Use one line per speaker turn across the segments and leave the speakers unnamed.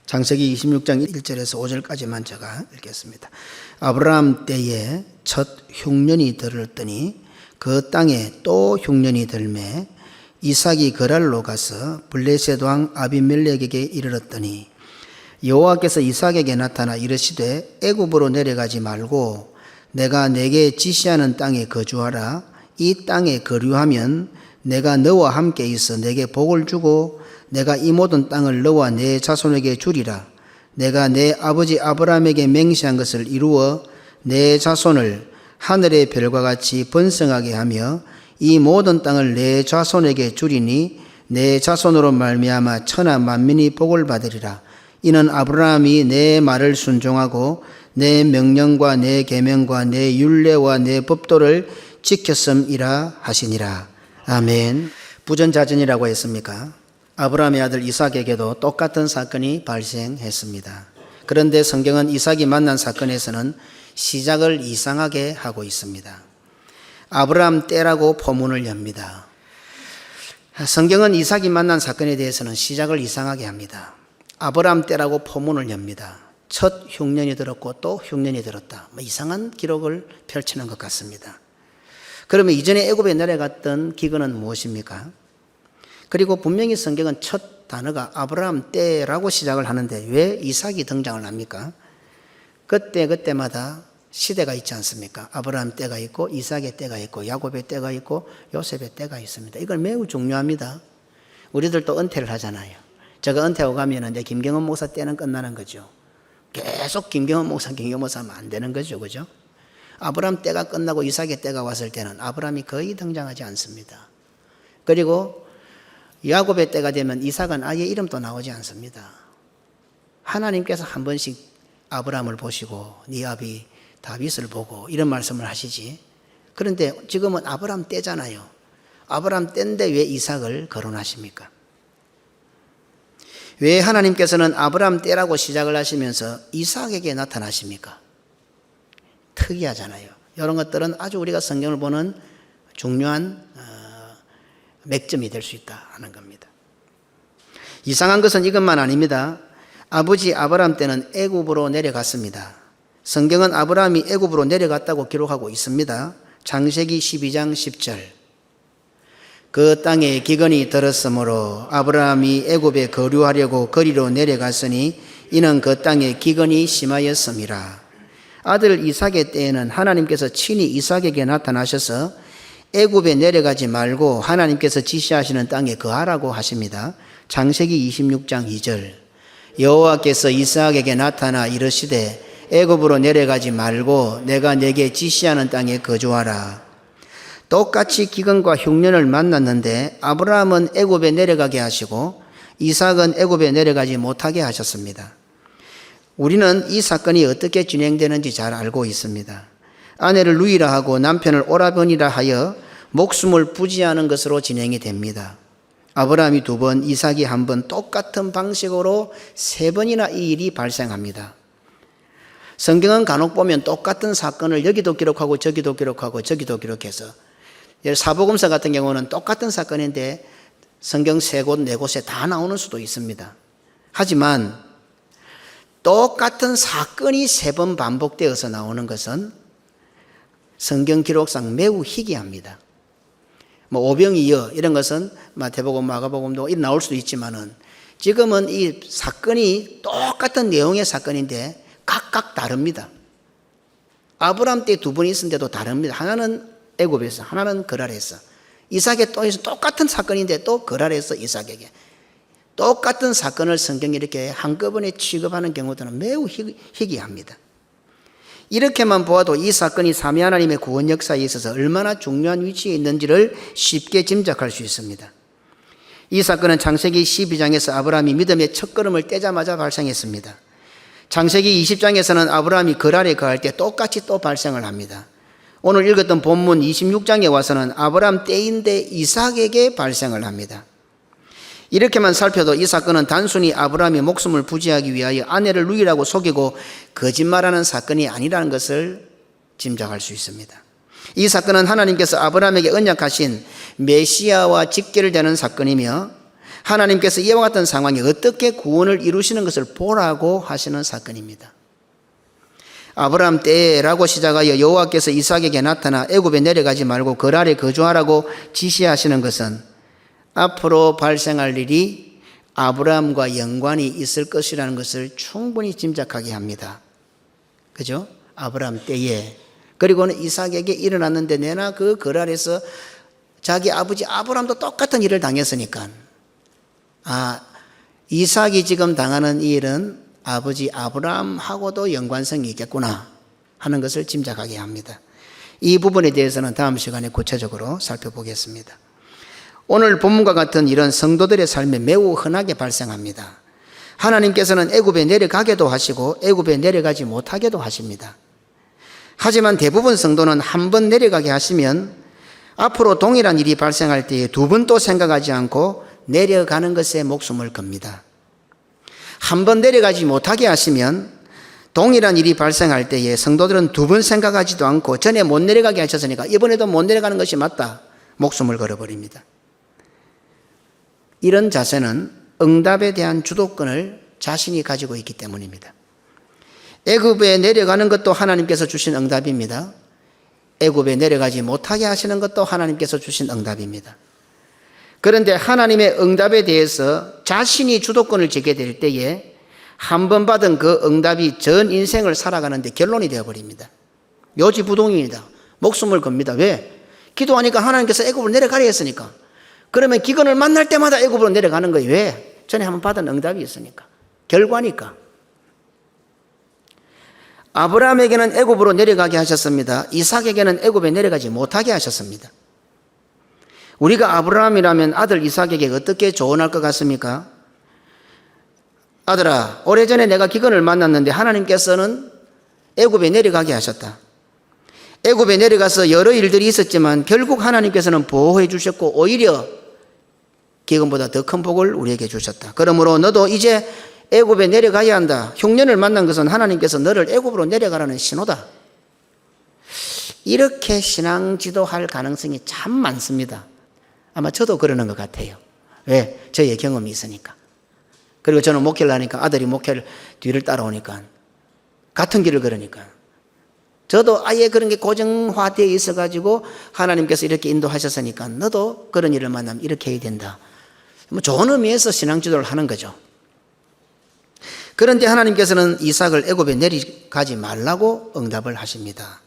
창세기 26장 1절에서 5절까지만 제가 읽겠습니다. 아브라함 때에 첫 흉년이 들었더니 그 땅에 또 흉년이 들매 이삭이 그랄로 가서 블레셋 왕 아비멜렉에게 이르렀더니 여호와께서 이삭에게 나타나 이르시되 애굽으로 내려가지 말고 내가 내게 지시하는 땅에 거주하라. 이 땅에 거류하면 내가 너와 함께 있어 내게 복을 주고 내가 이 모든 땅을 너와 내 자손에게 주리라. 내가 내 아버지 아브라함에게 맹세한 것을 이루어 내 자손을 하늘의 별과 같이 번성하게 하며 이 모든 땅을 내 자손에게 주리니 내 자손으로 말미암아 천하 만민이 복을 받으리라. 이는 아브라함이 내 말을 순종하고 내 명령과 내 계명과 내 율례와 내 법도를 지켰음이라 하시니라. 아멘. 부전자전이라고 했습니까? 아브라함의 아들 이삭에게도 똑같은 사건이 발생했습니다. 그런데 성경은 이삭이 만난 사건에서는 시작을 이상하게 하고 있습니다. 아브라함 때라고 포문을 엽니다. 성경은 이삭이 만난 사건에 대해서는 시작을 이상하게 합니다. 아브라함 때라고 포문을 엽니다. 첫 흉년이 들었고 또 흉년이 들었다. 이상한 기록을 펼치는 것 같습니다. 그러면 이전에 애굽에 내려갔던 기근은 무엇입니까? 그리고 분명히 성경은 첫 단어가 아브라함 때라고 시작을 하는데 왜 이삭이 등장을 합니까? 그때마다 시대가 있지 않습니까? 아브라함 때가 있고 이삭의 때가 있고 야곱의 때가 있고 요셉의 때가 있습니다. 이건 매우 중요합니다. 우리들도 은퇴를 하잖아요. 제가 은퇴하고 가면 이제 김경원 목사 때는 끝나는 거죠. 계속 김경원 목사 하면 안 되는 거죠. 그죠? 아브라함 때가 끝나고 이삭의 때가 왔을 때는 아브라함이 거의 등장하지 않습니다. 그리고 야곱의 때가 되면 이삭은 아예 이름도 나오지 않습니다. 하나님께서 한 번씩 아브라함을 보시고 네 아비 다윗을 보고 이런 말씀을 하시지. 그런데 지금은 아브라함 때잖아요. 아브라함 때인데 왜 이삭을 거론하십니까? 왜 하나님께서는 아브라함 때라고 시작을 하시면서 이삭에게 나타나십니까? 특이하잖아요. 이런 것들은 아주 우리가 성경을 보는 중요한 맥점이 될 수 있다 하는 겁니다. 이상한 것은 이것만 아닙니다. 아버지 아브라함 때는 애굽으로 내려갔습니다. 성경은 아브라함이 애굽으로 내려갔다고 기록하고 있습니다. 창세기 12장 10절. 그 땅에 기근이 들었으므로 아브라함이 애굽에 거류하려고 거리로 내려갔으니 이는 그 땅에 기근이 심하였음이라. 아들 이삭의 때에는 하나님께서 친히 이삭에게 나타나셔서 애굽에 내려가지 말고 하나님께서 지시하시는 땅에 거하라고 하십니다. 창세기 26장 2절. 여호와께서 이삭에게 나타나 이르시되 애굽으로 내려가지 말고 내가 내게 지시하는 땅에 거주하라. 똑같이 기근과 흉년을 만났는데 아브라함은 애굽에 내려가게 하시고 이삭은 애굽에 내려가지 못하게 하셨습니다. 우리는 이 사건이 어떻게 진행되는지 잘 알고 있습니다. 아내를 누이라 하고 남편을 오라버니라 하여 목숨을 부지하는 것으로 진행이 됩니다. 아브라함이 2번, 이삭이 1번 똑같은 방식으로 3번이나 이 일이 발생합니다. 성경은 간혹 보면 똑같은 사건을 여기도 기록하고 저기도 기록하고 저기도 기록해서 사복음서 같은 경우는 똑같은 사건인데 성경 3곳, 4곳에 다 나오는 수도 있습니다. 하지만 똑같은 사건이 3번 반복되어서 나오는 것은 성경 기록상 매우 희귀합니다. 오병이어 이런 것은 마태복음, 마가복음도 이런 나올 수도 있지만은 지금은 이 사건이 똑같은 내용의 사건인데 각각 다릅니다. 아브라함 때 2분이 있었는데도 다릅니다. 하나는 애굽에서, 하나는 거랄에서. 이삭의 또 똑같은 사건인데 또 거랄에서 이삭에게. 똑같은 사건을 성경이 이렇게 한꺼번에 취급하는 경우들은 매우 희귀합니다. 이렇게만 보아도 이 사건이 삼위 하나님의 구원 역사에 있어서 얼마나 중요한 위치에 있는지를 쉽게 짐작할 수 있습니다. 이 사건은 창세기 12장에서 아브라함이 믿음의 첫걸음을 떼자마자 발생했습니다. 창세기 20장에서는 아브라함이 거랄에 거할 때 똑같이 또 발생을 합니다. 오늘 읽었던 본문 26장에 와서는 아브라함 때인데 이삭에게 발생을 합니다. 이렇게만 살펴도 이 사건은 단순히 아브라함이 목숨을 부지하기 위하여 아내를 누이라고 속이고 거짓말하는 사건이 아니라는 것을 짐작할 수 있습니다. 이 사건은 하나님께서 아브라함에게 언약하신 메시아와 직결되는 사건이며 하나님께서 이와 같은 상황에 어떻게 구원을 이루시는 것을 보라고 하시는 사건입니다. 아브라함 때라고 시작하여 여호와께서 이삭에게 나타나 애굽에 내려가지 말고 거랄에 거주하라고 지시하시는 것은 앞으로 발생할 일이 아브라함과 연관이 있을 것이라는 것을 충분히 짐작하게 합니다. 그죠? 아브라함 때에. 그리고는 이삭에게 일어났는데 내나 그 거랄에서 자기 아버지 아브라함도 똑같은 일을 당했으니까 이삭이 지금 당하는 이 일은 아버지 아브라함하고도 연관성이 있겠구나 하는 것을 짐작하게 합니다. 이 부분에 대해서는 다음 시간에 구체적으로 살펴보겠습니다. 오늘 본문과 같은 이런 성도들의 삶에 매우 흔하게 발생합니다. 하나님께서는 애굽에 내려가게도 하시고 애굽에 내려가지 못하게도 하십니다. 하지만 대부분 성도는 한 번 내려가게 하시면 앞으로 동일한 일이 발생할 때에 두 번 또 생각하지 않고 내려가는 것에 목숨을 겁니다. 한 번 내려가지 못하게 하시면 동일한 일이 발생할 때에 성도들은 두 번 생각하지도 않고 전에 못 내려가게 하셨으니까 이번에도 못 내려가는 것이 맞다. 목숨을 걸어버립니다. 이런 자세는 응답에 대한 주도권을 자신이 가지고 있기 때문입니다. 애굽에 내려가는 것도 하나님께서 주신 응답입니다. 애굽에 내려가지 못하게 하시는 것도 하나님께서 주신 응답입니다. 그런데 하나님의 응답에 대해서 자신이 주도권을 쥐게 될 때에 한 번 받은 그 응답이 전 인생을 살아가는데 결론이 되어버립니다. 요지부동입니다. 목숨을 겁니다. 왜? 기도하니까 하나님께서 애굽으로 내려가려 했으니까. 그러면 기근을 만날 때마다 애굽으로 내려가는 거예요. 왜? 전에 한번 받은 응답이 있으니까. 결과니까. 아브라함에게는 애굽으로 내려가게 하셨습니다. 이삭에게는 애굽에 내려가지 못하게 하셨습니다. 우리가 아브라함이라면 아들 이삭에게 어떻게 조언할 것 같습니까? 아들아, 오래전에 내가 기근을 만났는데 하나님께서는 애굽에 내려가게 하셨다. 애굽에 내려가서 여러 일들이 있었지만 결국 하나님께서는 보호해 주셨고 오히려 기근보다 더 큰 복을 우리에게 주셨다. 그러므로 너도 이제 애굽에 내려가야 한다. 흉년을 만난 것은 하나님께서 너를 애굽으로 내려가라는 신호다. 이렇게 신앙 지도할 가능성이 참 많습니다. 아마 저도 그러는 것 같아요. 왜? 저의 경험이 있으니까. 그리고 저는 목회를 하니까 아들이 목회를 뒤를 따라오니까 같은 길을 걸으니까 저도 아예 그런 게 고정화되어 있어가지고 하나님께서 이렇게 인도하셨으니까 너도 그런 일을 만나면 이렇게 해야 된다. 뭐 좋은 의미에서 신앙 지도를 하는 거죠. 그런데 하나님께서는 이삭을 애굽에 내려가지 말라고 응답을 하십니다.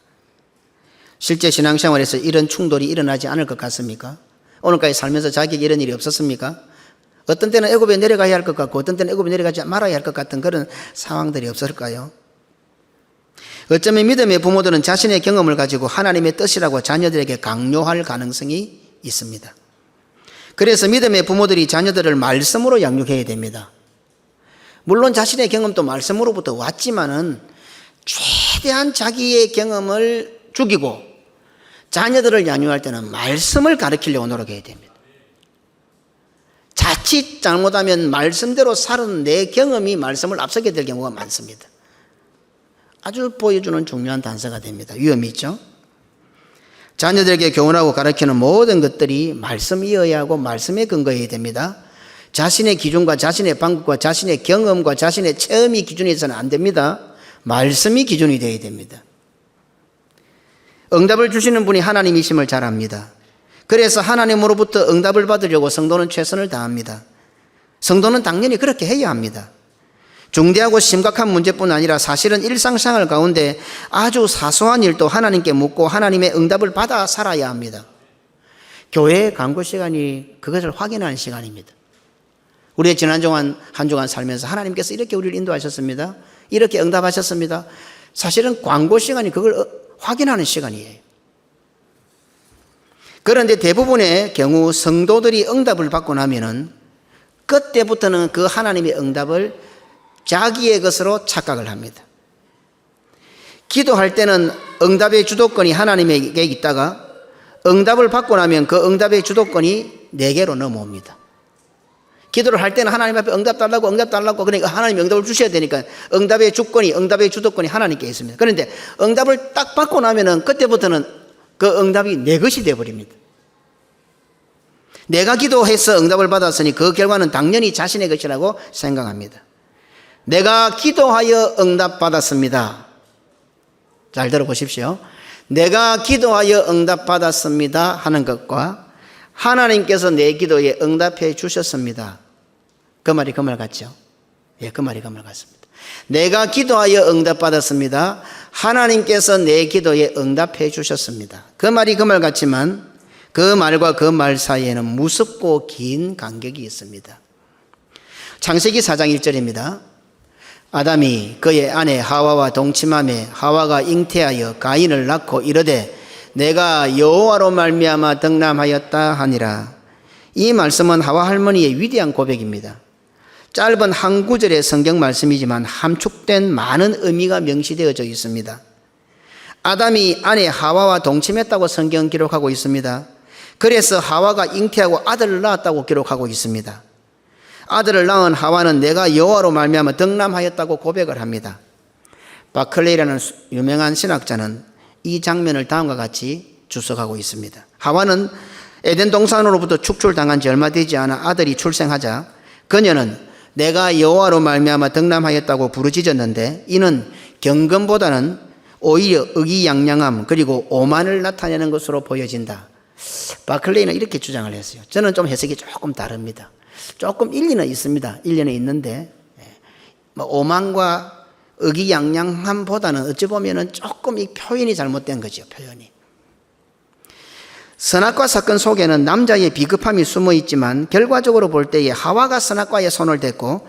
실제 신앙생활에서 이런 충돌이 일어나지 않을 것 같습니까? 오늘까지 살면서 자기에게 이런 일이 없었습니까? 어떤 때는 애굽에 내려가야 할 것 같고 어떤 때는 애굽에 내려가지 말아야 할 것 같은 그런 상황들이 없을까요? 어쩌면 믿음의 부모들은 자신의 경험을 가지고 하나님의 뜻이라고 자녀들에게 강요할 가능성이 있습니다. 그래서 믿음의 부모들이 자녀들을 말씀으로 양육해야 됩니다. 물론 자신의 경험도 말씀으로부터 왔지만은 최대한 자기의 경험을 죽이고 자녀들을 양육할 때는 말씀을 가르치려고 노력해야 됩니다. 자칫 잘못하면 말씀대로 사는 내 경험이 말씀을 앞서게 될 경우가 많습니다. 아주 보여주는 중요한 단서가 됩니다. 위험이 있죠. 자녀들에게 교훈하고 가르치는 모든 것들이 말씀이어야 하고 말씀에 근거해야 됩니다. 자신의 기준과 자신의 방법과 자신의 경험과 자신의 체험이 기준이 있어서는 안 됩니다. 말씀이 기준이 되어야 됩니다. 응답을 주시는 분이 하나님이심을 잘 압니다. 그래서 하나님으로부터 응답을 받으려고 성도는 최선을 다합니다. 성도는 당연히 그렇게 해야 합니다. 중대하고 심각한 문제뿐 아니라 사실은 일상생활 가운데 아주 사소한 일도 하나님께 묻고 하나님의 응답을 받아 살아야 합니다. 교회의 강구 시간이 그것을 확인하는 시간입니다. 우리의 지난 한 주간 살면서 하나님께서 이렇게 우리를 인도하셨습니다. 이렇게 응답하셨습니다. 사실은 광고 시간이 그걸 확인하는 시간이에요. 그런데 대부분의 경우 성도들이 응답을 받고 나면은 그때부터는 그 하나님의 응답을 자기의 것으로 착각을 합니다. 기도할 때는 응답의 주도권이 하나님에게 있다가 응답을 받고 나면 그 응답의 주도권이 내게로 넘어옵니다. 기도를 할 때는 하나님 앞에 응답 달라고 그러니까 하나님이 응답을 주셔야 되니까 응답의 주권이 응답의 주도권이 하나님께 있습니다. 그런데 응답을 딱 받고 나면은 그때부터는 그 응답이 내 것이 되어버립니다. 내가 기도해서 응답을 받았으니 그 결과는 당연히 자신의 것이라고 생각합니다. 내가 기도하여 응답받았습니다. 잘 들어보십시오. 내가 기도하여 응답받았습니다 하는 것과 하나님께서 내 기도에 응답해 주셨습니다. 그 말이 그 말 같죠? 예, 그 말이 그 말 같습니다. 내가 기도하여 응답받았습니다. 하나님께서 내 기도에 응답해 주셨습니다. 그 말이 그 말 같지만 그 말과 그 말 사이에는 무섭고 긴 간격이 있습니다. 창세기 4장 1절입니다. 아담이 그의 아내 하와와 동침하매 하와가 잉태하여 가인을 낳고 이르되 내가 여호와로 말미암아 덕남하였다 하니라. 이 말씀은 하와 할머니의 위대한 고백입니다. 짧은 한 구절의 성경 말씀이지만 함축된 많은 의미가 명시되어져 있습니다. 아담이 아내 하와와 동침했다고 성경은 기록하고 있습니다. 그래서 하와가 잉태하고 아들을 낳았다고 기록하고 있습니다. 아들을 낳은 하와는 내가 여호와로 말미암아 덕남하였다고 고백을 합니다. 바클레이라는 유명한 신학자는 이 장면을 다음과 같이 주석하고 있습니다. 하와는 에덴 동산으로부터 축출당한 지 얼마 되지 않아 아들이 출생하자 그녀는 내가 여호와로 말미암아 덕남하였다고 부르짖었는데 이는 경건보다는 오히려 의기양양함 그리고 오만을 나타내는 것으로 보여진다. 바클레이는 이렇게 주장을 했어요. 저는 좀 해석이 조금 다릅니다. 조금 일리는 있습니다. 일리는 있는데 오만과 의기양양함보다는 어찌 보면은 조금 이 표현이 잘못된 거죠. 표현이. 선악과 사건 속에는 남자의 비겁함이 숨어 있지만 결과적으로 볼 때에 하와가 선악과에 손을 댔고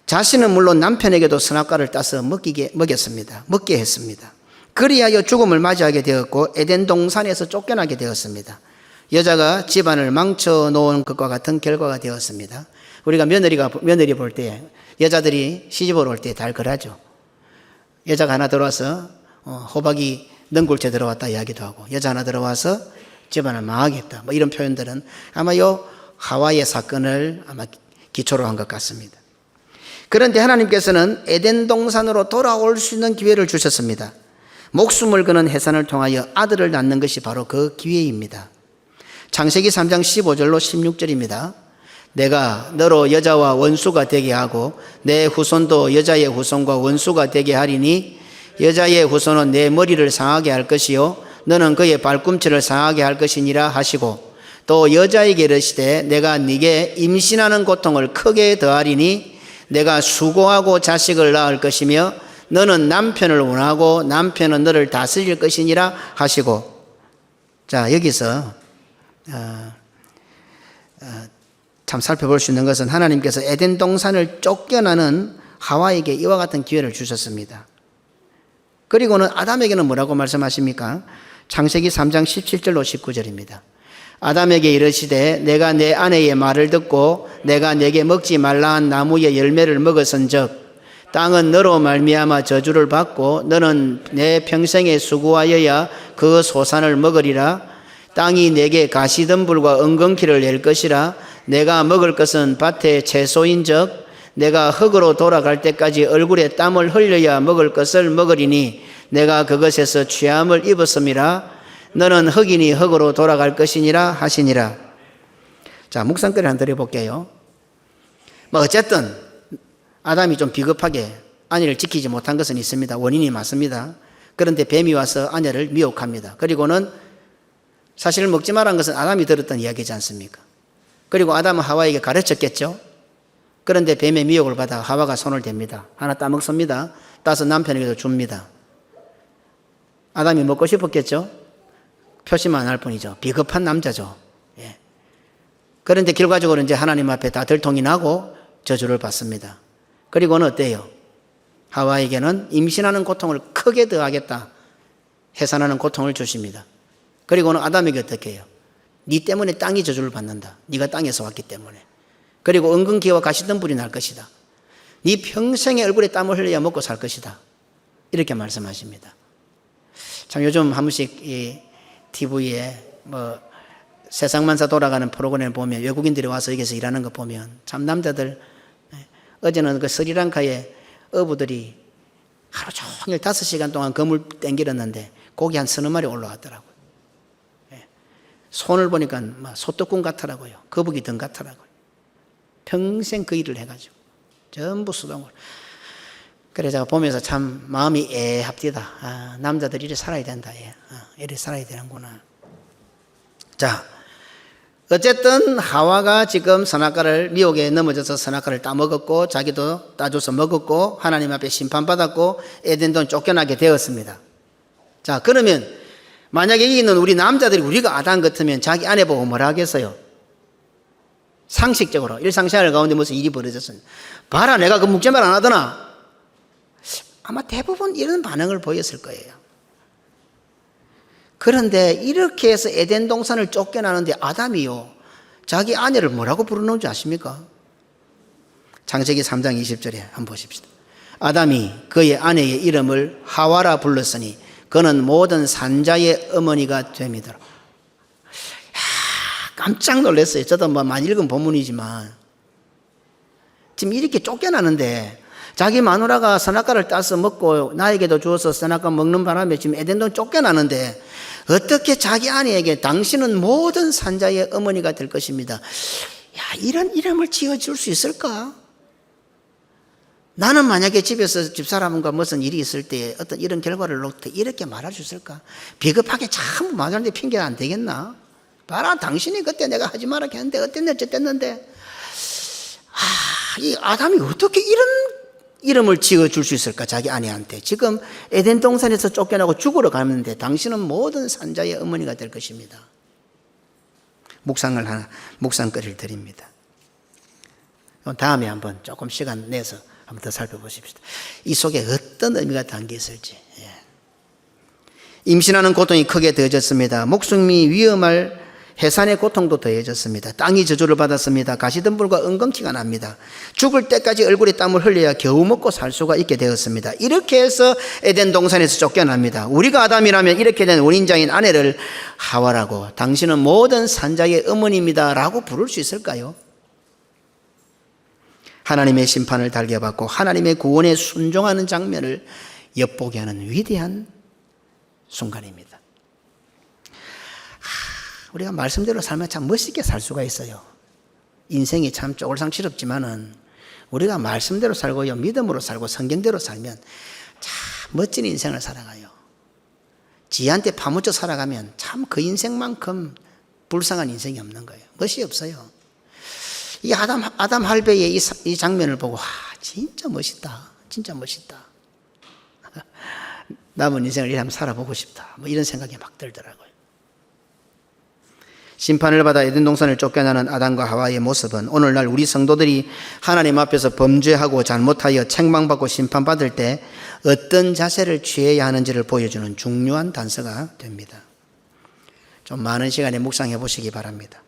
자신은 물론 남편에게도 선악과를 따서 먹게 했습니다. 그리하여 죽음을 맞이하게 되었고 에덴 동산에서 쫓겨나게 되었습니다. 여자가 집안을 망쳐 놓은 것과 같은 결과가 되었습니다. 우리가 며느리 볼 때 여자들이 시집을 올 때 잘 그러죠. 여자가 하나 들어와서 호박이 능굴채 들어왔다 이야기도 하고 여자 하나 들어와서 집안을 망하겠다 뭐 이런 표현들은 아마 요 하와의 사건을 아마 기초로 한 것 같습니다. 그런데 하나님께서는 에덴 동산으로 돌아올 수 있는 기회를 주셨습니다. 목숨을 거는 해산을 통하여 아들을 낳는 것이 바로 그 기회입니다. 창세기 3장 15절로 16절입니다. 내가 너로 여자와 원수가 되게 하고 내 후손도 여자의 후손과 원수가 되게 하리니 여자의 후손은 내 머리를 상하게 할 것이요 너는 그의 발꿈치를 상하게 할 것이니라 하시고 또 여자에게 이르시되 내가 네게 임신하는 고통을 크게 더하리니 내가 수고하고 자식을 낳을 것이며 너는 남편을 원하고 남편은 너를 다스릴 것이니라 하시고. 자, 여기서 참 살펴볼 수 있는 것은 하나님께서 에덴 동산을 쫓겨나는 하와에게 이와 같은 기회를 주셨습니다. 그리고는 아담에게는 뭐라고 말씀하십니까? 창세기 3장 17절로 19절입니다. 아담에게 이르시되 내가 내 아내의 말을 듣고 내가 내게 먹지 말라 한 나무의 열매를 먹었은즉 땅은 너로 말미암아 저주를 받고 너는 내 평생에 수고하여야 그 소산을 먹으리라. 땅이 내게 가시덤불과 엉겅퀴를 낼 것이라. 내가 먹을 것은 밭의 채소인즉 내가 흙으로 돌아갈 때까지 얼굴에 땀을 흘려야 먹을 것을 먹으리니 내가 그것에서 취함을 입었음이라. 너는 흙이니 흙으로 돌아갈 것이니라 하시니라. 자, 묵상거리 한번 드려볼게요. 어쨌든 아담이 좀 비겁하게 아내를 지키지 못한 것은 있습니다. 원인이 맞습니다. 그런데 뱀이 와서 아내를 미혹합니다. 그리고는 사실 먹지 말라는 것은 아담이 들었던 이야기지 않습니까? 그리고 아담은 하와에게 가르쳤겠죠. 그런데 뱀의 미혹을 받아 하와가 손을 댑니다. 하나 따먹습니다. 따서 남편에게도 줍니다. 아담이 먹고 싶었겠죠. 표시만 안 할 뿐이죠. 비겁한 남자죠. 예. 그런데 결과적으로 이제 하나님 앞에 다 들통이 나고 저주를 받습니다. 그리고는 어때요? 하와에게는 임신하는 고통을 크게 더하겠다. 해산하는 고통을 주십니다. 그리고는 아담에게 어떻게 해요? 네 때문에 땅이 저주를 받는다. 네가 땅에서 왔기 때문에. 그리고 엉겅퀴와 가시덤불이 날 것이다. 네 평생의 얼굴에 땀을 흘려야 먹고 살 것이다. 이렇게 말씀하십니다. 참 요즘 한 번씩 이 TV에 세상만사 돌아가는 프로그램 보면 외국인들이 와서 여기서 일하는 거 보면 참 남자들 어제는 그 스리랑카의 어부들이 하루 종일 5시간 동안 그물 땡기렸는데 고기 한 서너 마리 올라왔더라고요. 손을 보니까 막 소떡궁 같더라고요. 거북이 등 같더라고요. 평생 그 일을 해가지고 전부 수동으로. 그래 제가 보면서 참 마음이 애합디다. 아, 남자들이 이렇게 살아야 된다. 이렇게 살아야 되는구나. 자, 어쨌든 하와가 지금 선악과를 미혹에 넘어져서 선악과를 따먹었고 자기도 따줘서 먹었고 하나님 앞에 심판받았고 에덴동 쫓겨나게 되었습니다. 자, 그러면 만약에 여기 있는 우리 남자들이 우리가 아담 같으면 자기 아내 보고 뭐라 하겠어요? 상식적으로 일상생활 가운데 무슨 일이 벌어졌습니다. 봐라, 내가 그 묵제말 안 하더나? 아마 대부분 이런 반응을 보였을 거예요. 그런데 이렇게 해서 에덴 동산을 쫓겨나는데 아담이요, 자기 아내를 뭐라고 부르는 줄 아십니까? 창세기 3장 20절에 한번 보십시다. 아담이 그의 아내의 이름을 하와라 불렀으니 그는 모든 산자의 어머니가 됩니다. 깜짝 놀랐어요. 저도 뭐 많이 읽은 본문이지만 지금 이렇게 쫓겨나는데 자기 마누라가 선악과를 따서 먹고 나에게도 주어서 선악과 먹는 바람에 지금 에덴동 쫓겨나는데 어떻게 자기 아내에게 당신은 모든 산자의 어머니가 될 것입니다. 야, 이런 이름을 지어줄 수 있을까? 나는 만약에 집에서 집사람과 무슨 일이 있을 때 어떤 이런 결과를 놓을 때 이렇게 말할 수 있을까? 비겁하게 참 말하는데 핑계가 안 되겠나? 봐라, 당신이 그때 내가 하지 말라 했는데 어땠는데 어쨌는데 이 아담이 어떻게 이런 이름을 지어줄 수 있을까? 자기 아내한테. 지금 에덴 동산에서 쫓겨나고 죽으러 가는데 당신은 모든 산자의 어머니가 될 것입니다. 묵상거리를 드립니다. 다음에 한번 조금 시간 내서 한번 더 살펴보십시다. 이 속에 어떤 의미가 담겨 있을지. 임신하는 고통이 크게 더해졌습니다. 목숨이 위험할 해산의 고통도 더해졌습니다. 땅이 저주를 받았습니다. 가시덤불과 은근키가 납니다. 죽을 때까지 얼굴에 땀을 흘려야 겨우 먹고 살 수가 있게 되었습니다. 이렇게 해서 에덴 동산에서 쫓겨납니다. 우리가 아담이라면 이렇게 된 원인자인 아내를 하와라고, 당신은 모든 산자의 어머니입니다 라고 부를 수 있을까요? 하나님의 심판을 달겨받고 하나님의 구원에 순종하는 장면을 엿보게 하는 위대한 순간입니다. 우리가 말씀대로 살면 참 멋있게 살 수가 있어요. 인생이 참 쪼글상치럽지만은 우리가 말씀대로 살고요, 믿음으로 살고 성경대로 살면 참 멋진 인생을 살아가요. 지한테 파묻혀 살아가면 참 그 인생만큼 불쌍한 인생이 없는 거예요. 멋이 없어요. 이 아담 할배의 이 장면을 보고 진짜 멋있다, 진짜 멋있다. 남은 인생을 이렇게 한번 살아보고 싶다, 뭐 이런 생각이 막 들더라고요. 심판을 받아 에덴 동산을 쫓겨나는 아담과 하와의 모습은 오늘날 우리 성도들이 하나님 앞에서 범죄하고 잘못하여 책망받고 심판받을 때 어떤 자세를 취해야 하는지를 보여주는 중요한 단서가 됩니다. 좀 많은 시간에 묵상해 보시기 바랍니다.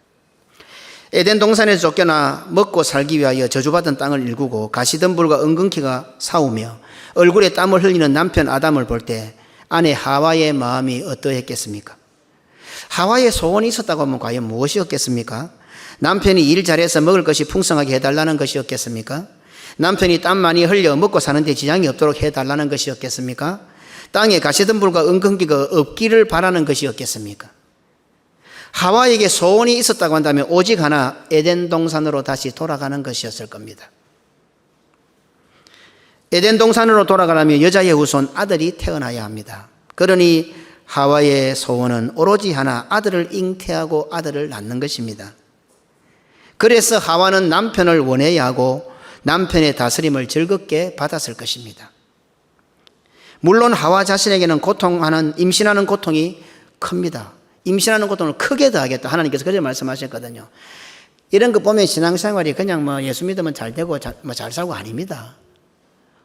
에덴 동산에서 쫓겨나 먹고 살기 위하여 저주받은 땅을 일구고 가시덤불과 은근키가 싸우며 얼굴에 땀을 흘리는 남편 아담을 볼 때 아내 하와의 마음이 어떠했겠습니까? 하와의 소원이 있었다고 하면 과연 무엇이었겠습니까? 남편이 일 잘해서 먹을 것이 풍성하게 해달라는 것이었겠습니까? 남편이 땀 많이 흘려 먹고 사는데 지장이 없도록 해달라는 것이었겠습니까? 땅에 가시덤불과 은근키가 없기를 바라는 것이었겠습니까? 하와에게 소원이 있었다고 한다면 오직 하나, 에덴 동산으로 다시 돌아가는 것이었을 겁니다. 에덴 동산으로 돌아가려면 여자의 후손 아들이 태어나야 합니다. 그러니 하와의 소원은 오로지 하나, 아들을 잉태하고 아들을 낳는 것입니다. 그래서 하와는 남편을 원해야 하고 남편의 다스림을 즐겁게 받았을 것입니다. 물론 하와 자신에게는 임신하는 고통이 큽니다. 임신하는 고통을 크게 더하겠다, 하나님께서 그렇게 말씀하셨거든요. 이런 거 보면 신앙생활이 그냥 뭐 예수 믿으면 잘 되고 잘 살고 아닙니다.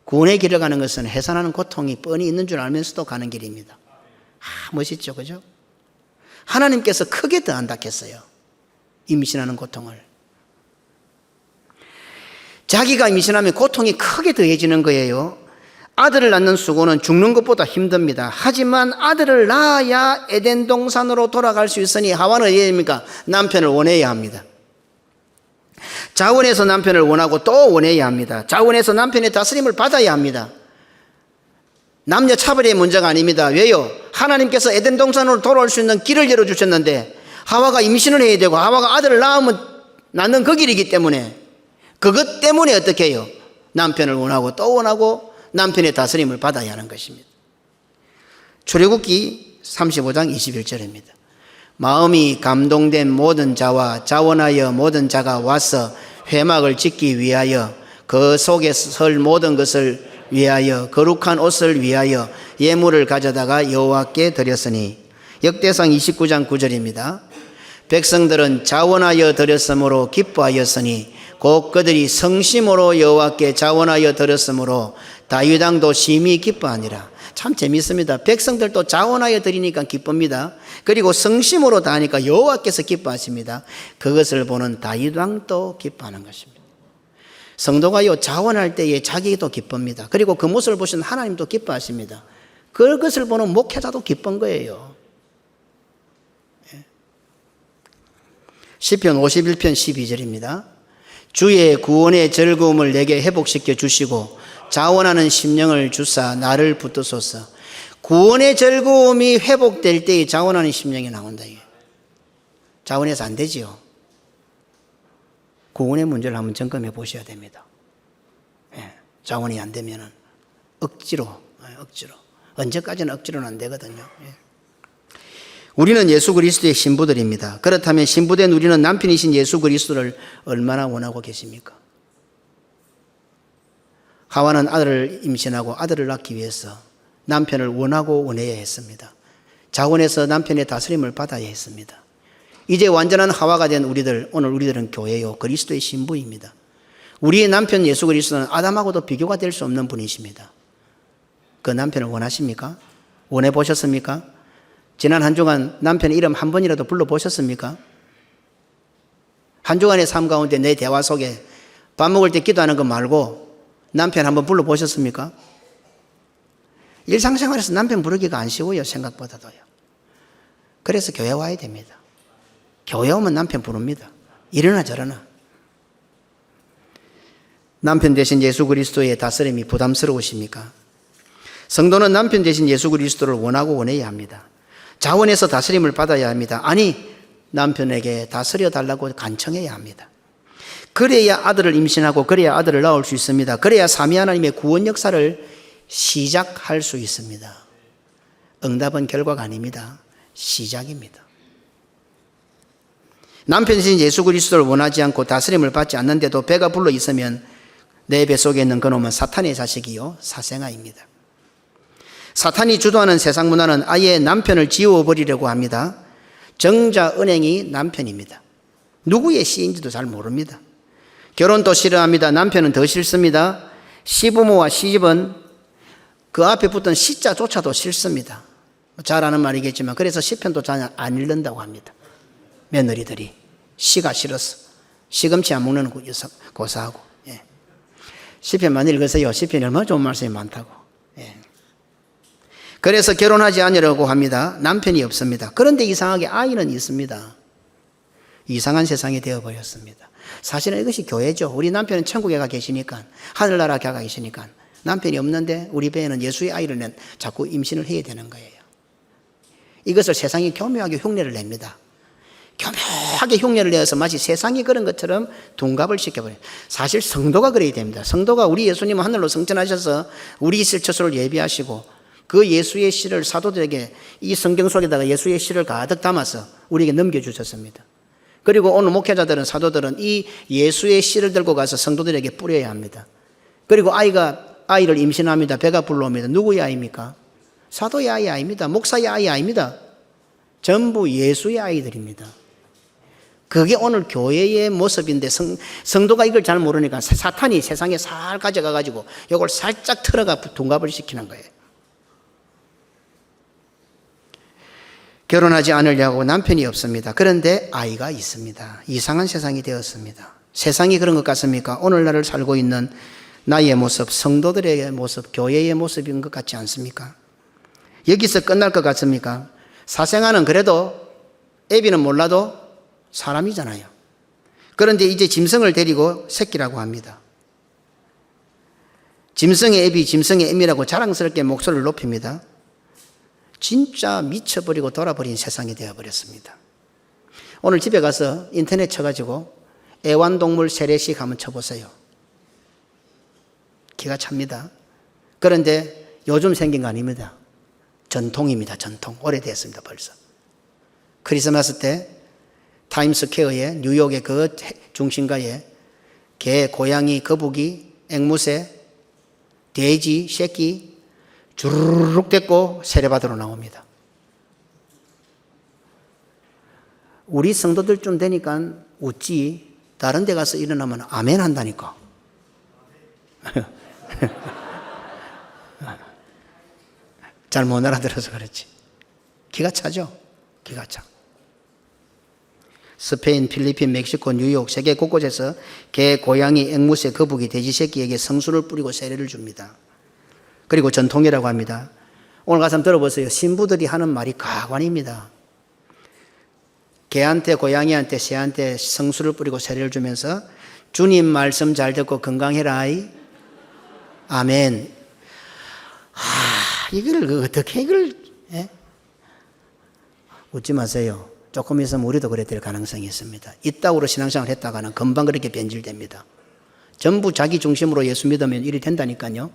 구원의 길을 가는 것은 해산하는 고통이 뻔히 있는 줄 알면서도 가는 길입니다. 멋있죠, 그죠? 하나님께서 크게 더한다 했어요. 임신하는 고통을. 자기가 임신하면 고통이 크게 더해지는 거예요. 아들을 낳는 수고는 죽는 것보다 힘듭니다. 하지만 아들을 낳아야 에덴 동산으로 돌아갈 수 있으니 하와는 어디에 됩니까? 남편을 원해야 합니다. 자원해서 남편을 원하고 또 원해야 합니다. 자원해서 남편의 다스림을 받아야 합니다. 남녀 차별의 문제가 아닙니다. 왜요? 하나님께서 에덴 동산으로 돌아올 수 있는 길을 열어주셨는데 하와가 임신을 해야 되고 하와가 아들을 낳는 그 길이기 때문에 그것 때문에 어떻게 해요? 남편을 원하고 또 원하고 남편의 다스림을 받아야 하는 것입니다. 출애굽기 35장 21절입니다. 마음이 감동된 모든 자와 자원하여 모든 자가 와서 회막을 짓기 위하여 그 속에 설 모든 것을 위하여 거룩한 옷을 위하여 예물을 가져다가 여호와께 드렸으니 역대상 29장 9절입니다. 백성들은 자원하여 드렸으므로 기뻐하였으니 곧 그들이 성심으로 여호와께 자원하여 드렸으므로 다윗 왕도 심히 기뻐하니라. 참 재밌습니다. 백성들도 자원하여 드리니까 기쁩니다. 그리고 성심으로 다하니까 여호와께서 기뻐하십니다. 그것을 보는 다윗 왕도 기뻐하는 것입니다. 성도가요 자원할 때에 자기도 기쁩니다. 그리고 그 모습을 보신 하나님도 기뻐하십니다. 그것을 보는 목회자도 기쁜 거예요. 시편 51편 12절입니다. 주의 구원의 즐거움을 내게 회복시켜 주시고 자원하는 심령을 주사 나를 붙드소서. 구원의 즐거움이 회복될 때에 자원하는 심령이 나온다. 자원해서 안 되지요. 구원의 문제를 한번 점검해 보셔야 됩니다. 자원이 안 되면은 억지로. 언제까지는 억지로는 안 되거든요. 우리는 예수 그리스도의 신부들입니다. 그렇다면 신부된 우리는 남편이신 예수 그리스도를 얼마나 원하고 계십니까? 하와는 아들을 임신하고 아들을 낳기 위해서 남편을 원하고 원해야 했습니다. 자원해서 남편의 다스림을 받아야 했습니다. 이제 완전한 하와가 된 우리들, 오늘 우리들은 교회요 그리스도의 신부입니다. 우리의 남편 예수 그리스도는 아담하고도 비교가 될 수 없는 분이십니다. 그 남편을 원하십니까? 원해 보셨습니까? 지난 한 주간 남편의 이름 한 번이라도 불러보셨습니까? 한 주간의 삶 가운데 내 대화 속에 밥 먹을 때 기도하는 거 말고 남편 한번 불러보셨습니까? 일상생활에서 남편 부르기가 안 쉬워요. 생각보다도요. 그래서 교회 와야 됩니다. 교회 오면 남편 부릅니다. 이러나 저러나. 남편 대신 예수 그리스도의 다스림이 부담스러우십니까? 성도는 남편 대신 예수 그리스도를 원하고 원해야 합니다. 자원해서 다스림을 받아야 합니다. 아니, 남편에게 다스려 달라고 간청해야 합니다. 그래야 아들을 임신하고 그래야 아들을 낳을 수 있습니다. 그래야 삼위 하나님의 구원 역사를 시작할 수 있습니다. 응답은 결과가 아닙니다. 시작입니다. 남편이신 예수 그리스도를 원하지 않고 다스림을 받지 않는데도 배가 불러 있으면 내 뱃속에 있는 그놈은 사탄의 자식이요 사생아입니다. 사탄이 주도하는 세상 문화는 아예 남편을 지워버리려고 합니다. 정자 은행이 남편입니다. 누구의 씨인지도 잘 모릅니다. 결혼도 싫어합니다. 남편은 더 싫습니다. 시부모와 시집은 그 앞에 붙은 시자조차도 싫습니다. 잘 아는 말이겠지만 그래서 시편도 잘 안 읽는다고 합니다. 며느리들이 시가 싫어서 시금치 안 먹는 고사하고. 시편만 읽으세요. 시편이 얼마나 좋은 말씀이 많다고. 그래서 결혼하지 않으려고 합니다. 남편이 없습니다. 그런데 이상하게 아이는 있습니다. 이상한 세상이 되어버렸습니다. 사실은 이것이 교회죠. 우리 남편은 천국에 가 계시니까, 하늘나라 가 계시니까 남편이 없는데 우리 배에는 예수의 아이를 자꾸 임신을 해야 되는 거예요. 이것을 세상이 교묘하게 흉내를 냅니다. 교묘하게 흉내를 내어서 마치 세상이 그런 것처럼 둔갑을 시켜버려요. 사실 성도가 그래야 됩니다. 성도가 우리 예수님은 하늘로 승천하셔서 우리 있을 처소를 예비하시고 그 예수의 씨를 사도들에게 이 성경 속에다가 예수의 씨를 가득 담아서 우리에게 넘겨주셨습니다. 그리고 오늘 목회자들은 사도들은 이 예수의 씨를 들고 가서 성도들에게 뿌려야 합니다. 그리고 아이를 임신합니다. 배가 불러옵니다. 누구의 아이입니까? 사도의 아이 아닙니다. 목사의 아이 아닙니다. 전부 예수의 아이들입니다. 그게 오늘 교회의 모습인데 성도가 이걸 잘 모르니까 사탄이 세상에 살 가져가가지고 이걸 살짝 틀어가 둔갑을 시키는 거예요. 결혼하지 않으려고 남편이 없습니다. 그런데 아이가 있습니다. 이상한 세상이 되었습니다. 세상이 그런 것 같습니까? 오늘날을 살고 있는 나의 모습, 성도들의 모습, 교회의 모습인 것 같지 않습니까? 여기서 끝날 것 같습니까? 사생아는 그래도 애비는 몰라도 사람이잖아요. 그런데 이제 짐승을 데리고 새끼라고 합니다. 짐승의 애비, 짐승의 애미라고 자랑스럽게 목소리를 높입니다. 진짜 미쳐버리고 돌아버린 세상이 되어버렸습니다. 오늘 집에 가서 인터넷 쳐가지고 애완동물 세례식 한번 쳐보세요. 기가 찹니다. 그런데 요즘 생긴 거 아닙니다. 전통입니다. 전통. 오래됐습니다. 벌써. 크리스마스 때 타임스퀘어에 뉴욕의 그 중심가에 개, 고양이, 거북이, 앵무새, 돼지, 새끼 주르륵 데리고 세례받으러 나옵니다. 우리 성도들쯤 되니까 웃지, 다른 데 가서 일어나면 아멘 한다니까. 잘 못 알아들어서 그렇지. 기가 차죠? 기가 차. 스페인, 필리핀, 멕시코, 뉴욕, 세계 곳곳에서 개, 고양이, 앵무새, 거북이, 돼지 새끼에게 성수를 뿌리고 세례를 줍니다. 그리고 전통이라고 합니다. 오늘 가서 한번 들어보세요. 신부들이 하는 말이 가관입니다. 개한테, 고양이한테, 새한테 성수를 뿌리고 세례를 주면서 주님 말씀 잘 듣고 건강해라. 아멘. 이걸 어떻게 예? 웃지 마세요. 조금 있으면 우리도 그래 될 가능성이 있습니다. 이따구로 신앙생활 했다가는 금방 그렇게 변질됩니다. 전부 자기 중심으로 예수 믿으면 일이 된다니까요.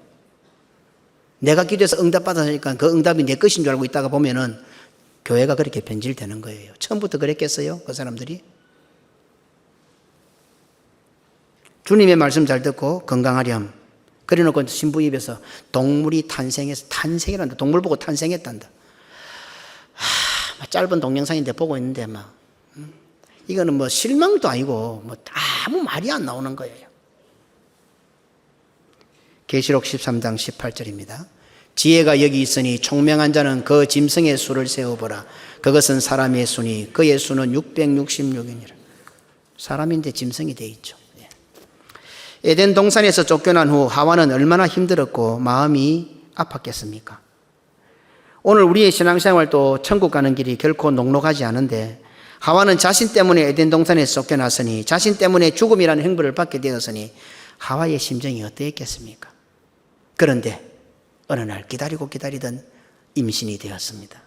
내가 기도해서 응답받았으니까 그 응답이 내 것인 줄 알고 있다가 보면은 교회가 그렇게 변질되는 거예요. 처음부터 그랬겠어요? 그 사람들이? 주님의 말씀 잘 듣고 건강하렴. 그래놓고 신부 입에서 동물이 탄생이란다. 동물 보고 탄생했단다. 짧은 동영상인데 보고 있는데 이거는 뭐 실망도 아니고 아무 말이 안 나오는 거예요. 계시록 13장 18절입니다. 지혜가 여기 있으니 총명한 자는 그 짐승의 수를 세어보라. 그것은 사람의 수니 그의 수는 666이니라. 사람인데 짐승이 돼 있죠. 에덴 동산에서 쫓겨난 후 하와는 얼마나 힘들었고 마음이 아팠겠습니까? 오늘 우리의 신앙생활도 천국 가는 길이 결코 녹록하지 않은데 하와는 자신 때문에 에덴 동산에서 쫓겨났으니 자신 때문에 죽음이라는 형벌을 받게 되었으니 하와의 심정이 어떠했겠습니까? 그런데 어느 날 기다리고 기다리던 임신이 되었습니다.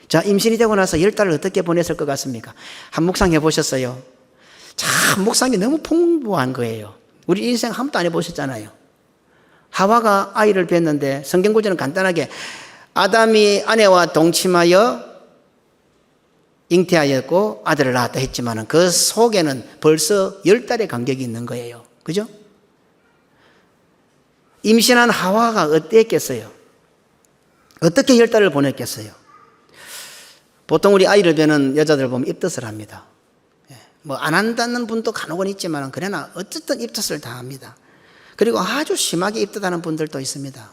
자, 임신이 되고 나서 10달을 어떻게 보냈을 것 같습니까? 한 묵상해 보셨어요? 참 묵상이 너무 풍부한 거예요. 우리 인생 한 번도 안 해보셨잖아요. 하와가 아이를 뵀는데 성경 구절은 간단하게 아담이 아내와 동침하여 잉태하였고 아들을 낳았다 했지만 그 속에는 벌써 10달의 간격이 있는 거예요. 그죠? 임신한 하와가 어땠겠어요? 어떻게 10달을 보냈겠어요? 보통 우리 아이를 뵈는 여자들 보면 입덧을 합니다. 뭐 안 한다는 분도 간혹은 있지만 그러나 어쨌든 입덧을 다 합니다. 그리고 아주 심하게 입덧하는 분들도 있습니다.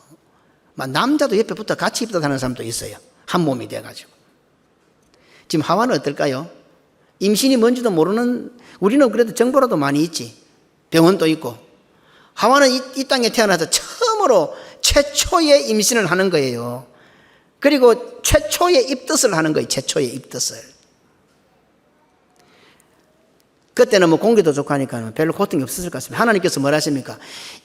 남자도 옆에 붙어 같이 입덧하는 사람도 있어요. 한 몸이 돼가지고. 지금 하와는 어떨까요? 임신이 뭔지도 모르는, 우리는 그래도 정보라도 많이 있지. 병원도 있고. 하와는 이 땅에 태어나서 처음으로 최초의 임신을 하는 거예요. 그리고 최초의 입덧을 하는 거예요. 최초의 입덧을. 그때는 뭐 공기도 좋고 하니까 별로 고통이 없었을 것 같습니다. 하나님께서 뭐라 하십니까?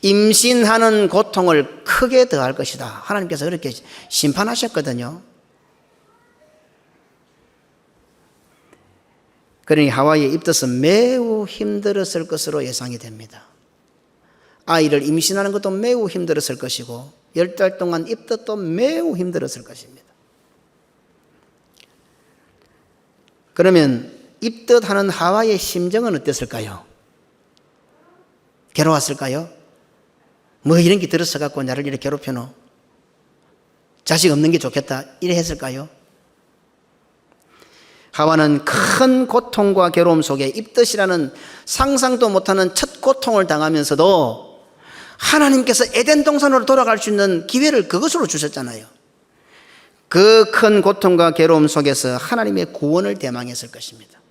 임신하는 고통을 크게 더할 것이다. 하나님께서 그렇게 심판하셨거든요. 그러니 하와의 입덧은 매우 힘들었을 것으로 예상이 됩니다. 아이를 임신하는 것도 매우 힘들었을 것이고 10달 동안 입덧도 매우 힘들었을 것입니다. 그러면 입덧하는 하와의 심정은 어땠을까요? 괴로웠을까요? 뭐 이런 게 들어서 갖고 나를 이렇게 괴롭혀놓? 자식 없는 게 좋겠다 이래 했을까요? 하와는 큰 고통과 괴로움 속에 입덧이라는 상상도 못하는 첫 고통을 당하면서도 하나님께서 에덴 동산으로 돌아갈 수 있는 기회를 그것으로 주셨잖아요. 그 큰 고통과 괴로움 속에서 하나님의 구원을 대망했을 것입니다.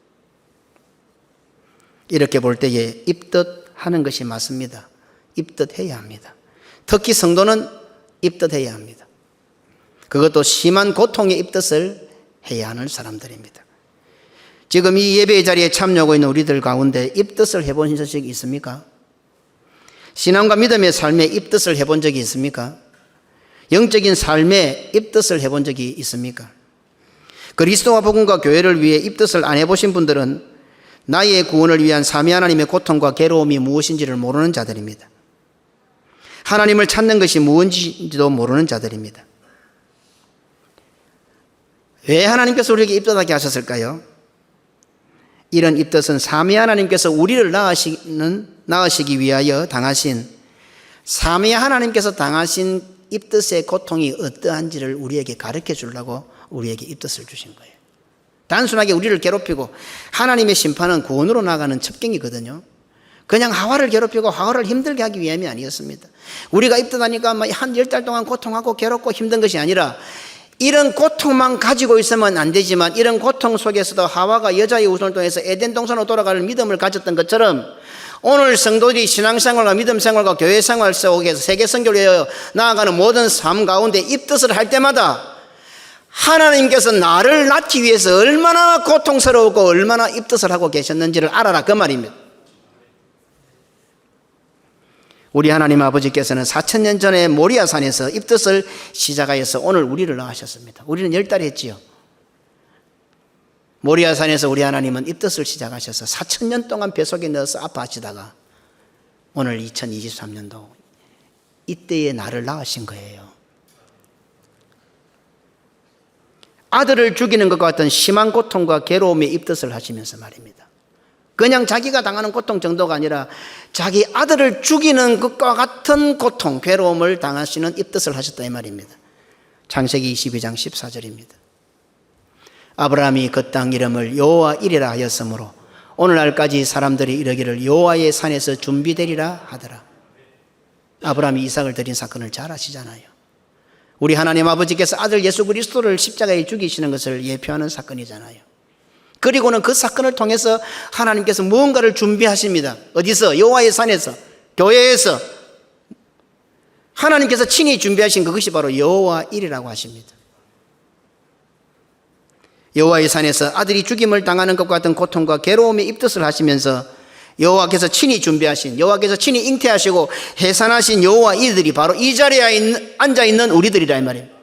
이렇게 볼 때에 입덧하는 것이 맞습니다. 입덧해야 합니다. 특히 성도는 입덧해야 합니다. 그것도 심한 고통의 입덧을 해야 하는 사람들입니다. 지금 이 예배의 자리에 참여하고 있는 우리들 가운데 입덧을 해본 적이 있습니까? 신앙과 믿음의 삶에 입덧을 해본 적이 있습니까? 영적인 삶에 입덧을 해본 적이 있습니까? 그리스도와 복음과 교회를 위해 입덧을 안 해보신 분들은 나의 구원을 위한 삼위 하나님의 고통과 괴로움이 무엇인지를 모르는 자들입니다. 하나님을 찾는 것이 무엇인지도 모르는 자들입니다. 왜 하나님께서 우리에게 입덧하게 하셨을까요? 이런 입덧은 삼위 하나님께서 우리를 낳으시기 위하여 당하신, 삼위 하나님께서 당하신 입덧의 고통이 어떠한지를 우리에게 가르쳐 주려고 우리에게 입덧을 주신 거예요. 단순하게 우리를 괴롭히고, 하나님의 심판은 구원으로 나가는 첩경이거든요. 그냥 하와를 괴롭히고 하와를 힘들게 하기 위함이 아니었습니다. 우리가 입덧하니까 한 10달 동안 고통하고 괴롭고 힘든 것이 아니라, 이런 고통만 가지고 있으면 안 되지만 이런 고통 속에서도 하와가 여자의 우선을 통해서 에덴 동산으로 돌아가는 믿음을 가졌던 것처럼, 오늘 성도들이 신앙생활과 믿음생활과 교회생활 속에서 세계 선교를 위하여 나아가는 모든 삶 가운데 입덧을 할 때마다 하나님께서 나를 낳기 위해서 얼마나 고통스러웠고 얼마나 입덧을 하고 계셨는지를 알아라, 그 말입니다. 우리 하나님 아버지께서는 4000년 전에 모리아산에서 입덧을 시작하여서 오늘 우리를 낳으셨습니다. 우리는 10달 했지요. 모리아산에서 우리 하나님은 입덧을 시작하셔서 4000년 동안 뱃속에 넣어서 아파하시다가 오늘 2023년도 이때에 나를 낳으신 거예요. 아들을 죽이는 것과 같은 심한 고통과 괴로움에 입덧을 하시면서 말입니다. 그냥 자기가 당하는 고통 정도가 아니라 자기 아들을 죽이는 것과 같은 고통, 괴로움을 당하시는 입덧을 하셨다 이 말입니다. 창세기 22장 14절입니다. 아브라함이 그 땅 이름을 여호와 이레라 하였으므로 오늘날까지 사람들이 이르기를 여호와의 산에서 준비되리라 하더라. 아브라함이 이삭을 드린 사건을 잘 아시잖아요. 우리 하나님 아버지께서 아들 예수 그리스도를 십자가에 죽이시는 것을 예표하는 사건이잖아요. 그리고는 그 사건을 통해서 하나님께서 무언가를 준비하십니다. 어디서? 여호와의 산에서, 교회에서 하나님께서 친히 준비하신 그것이 바로 여호와 일이라고 하십니다. 여호와의 산에서 아들이 죽임을 당하는 것과 같은 고통과 괴로움에 입덧을 하시면서 여호와께서 친히 준비하신, 여호와께서 친히 잉태하시고 해산하신 여호와 이들이 바로 이 자리에 앉아있는 우리들이라 이 말입니다.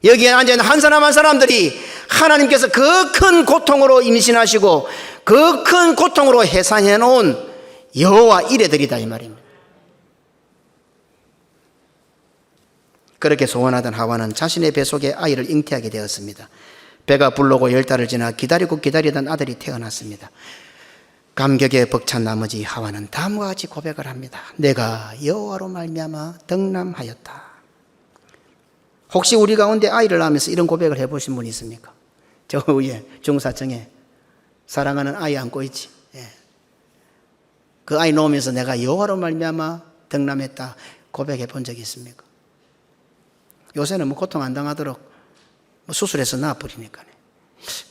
여기에 앉아있는 한 사람 한 사람들이 하나님께서 그 큰 고통으로 임신하시고 그 큰 고통으로 해산해 놓은 여호와 이레들이다 이 말입니다. 그렇게 소원하던 하와는 자신의 뱃속에 아이를 잉태하게 되었습니다. 배가 불르고 10달을 지나 기다리고 기다리던 아들이 태어났습니다. 감격에 벅찬 나머지 하와는 다음과 같이 고백을 합니다. 내가 여호와로 말미암아 덕남하였다. 혹시 우리 가운데 아이를 낳으면서 이런 고백을 해보신 분이 있습니까? 저 위에 중사청에 사랑하는 아이 안고 있지. 예. 그 아이 놓으면서 내가 여호와로 말미암아 덕남했다 고백해 본 적이 있습니까? 요새는 고통 안 당하도록 수술해서 낳아버리니까요.